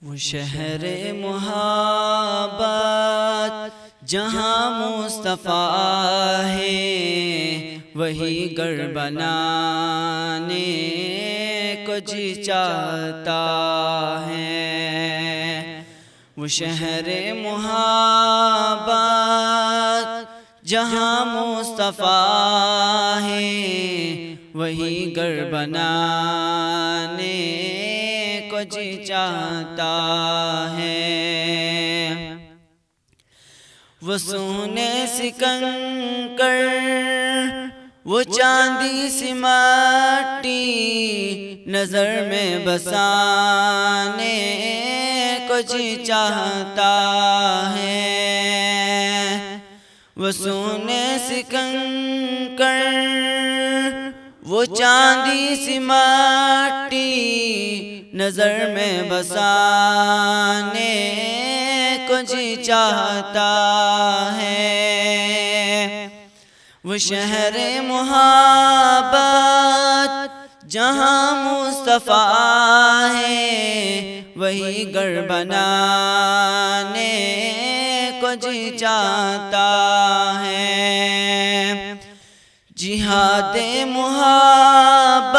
وہ شہر محبت جہاں مصطفیٰ ہے وہی گھر بنانے کو جی چاہتا ہے۔ وہ شہر محبت جہاں مصطفیٰ ہے وہی گھر بنانے کو جی چاہتا ہے۔ وہ سونے سے کنکر وہ چاندی سی مٹی نظر میں بسانے کو جی چاہتا ہے۔ وہ سونے سے کنکر وہ چاندی سی مٹی نظر میں بسانے کو جی چاہتا ہے۔ وہ شہر محبت جہاں مصطفیٰ ہے وہی گھر بنانے کو جی چاہتا ہے۔ جہاد محبت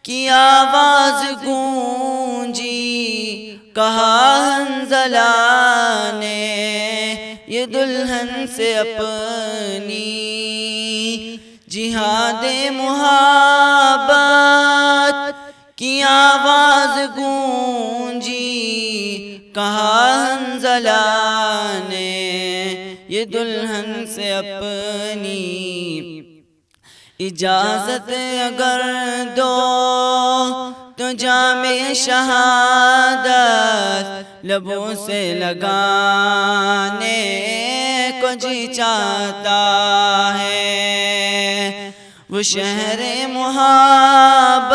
کی آواز گونجی کہا حنظلہ نے یہ دلہن سے اپنی۔ جہاد محبت کی آواز گونجی کہا حنظلہ نے یہ دلہن سے اپنی۔ اجازت اگر دو تو جام شہادت لبوں سے لگانے کو جی چاہتا ہے۔ وہ شہر محبت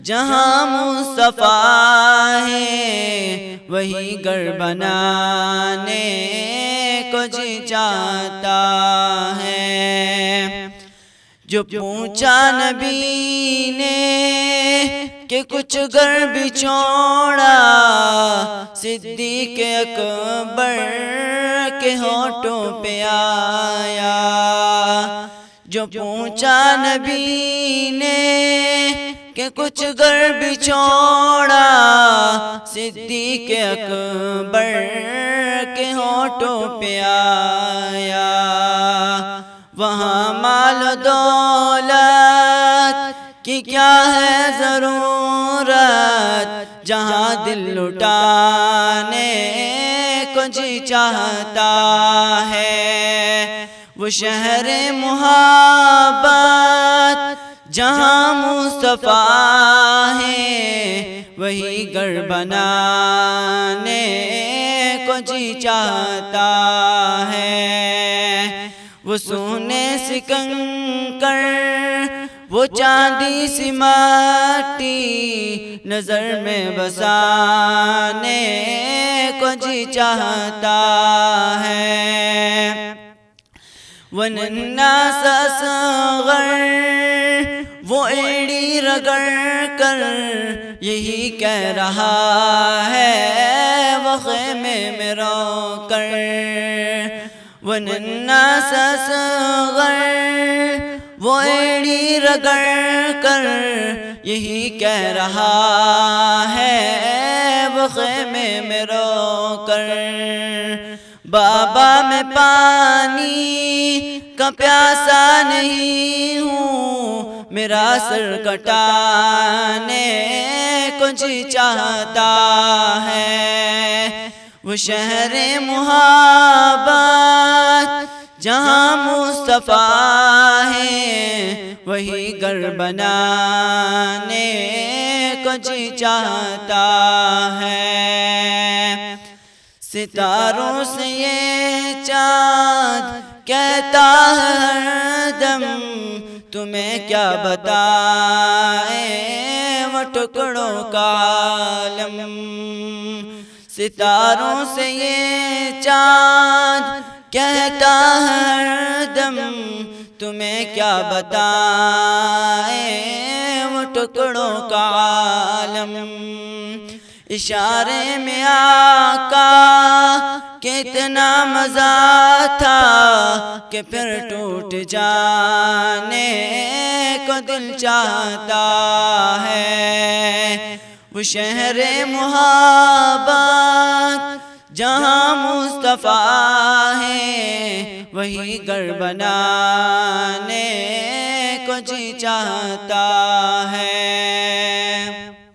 جہاں مصطفیٰ ہے وہی گھر بنانے کو جی چاہتا ہے۔ جو پوچھا نبی نے کہ کچھ گھر بچھوڑا صدیق اکبر کے ہونٹوں پہ آیا۔ جو پوچھا نبی نے کہ کچھ گھر بچھوڑا صدیق اکبر کے ہونٹوں پہ آیا۔ وہاں مال و دولت کی کیا ہے ضرورت جہاں دل لٹانے کو جی چاہتا ہے۔ وہ شہر محبت جہاں مصطفیٰ ہے وہی گھر بنانے کو جی چاہتا ہے۔ وہ سونے سے کنکر وہ چاندی سی مٹی نظر میں بسانے کو جی چاہتا ہے۔ وہ ننھا سا اصغر وہ ایڑی رگڑ کر یہی کہہ رہا ہے وہ خیمے میں رو کر۔ وہ ننھا سا اصغر وہ ایڑی رگڑ کر یہی کہہ رہا ہے وہ خیمے میں رو کر۔ بابا میں پانی کا پیاسا نہیں ہوں میرا سر کٹانے کو جی چاہتا ہے۔ وہ شہر محبت جہاں مصطفیٰ ہے وہی گھر بنانے کو جی چاہتا ہے۔ ستاروں سے یہ چاند کہتا ہے ہر دم تمہیں کیا بتائیں وہ ٹکڑوں کا عالم۔ ستاروں سے یہ چاند کہتا ہے ہر دم تمہیں کیا بتائیں وہ ٹکڑوں کا عالم، اشارے میں آقا کتنا مزہ تھا کہ پھر ٹوٹ جانے کو دل چاہتا ہے۔ وہ شہر محبت جہاں مصطفیٰ ہے، وہی گھر بنانے کو جی چاہتا ہے۔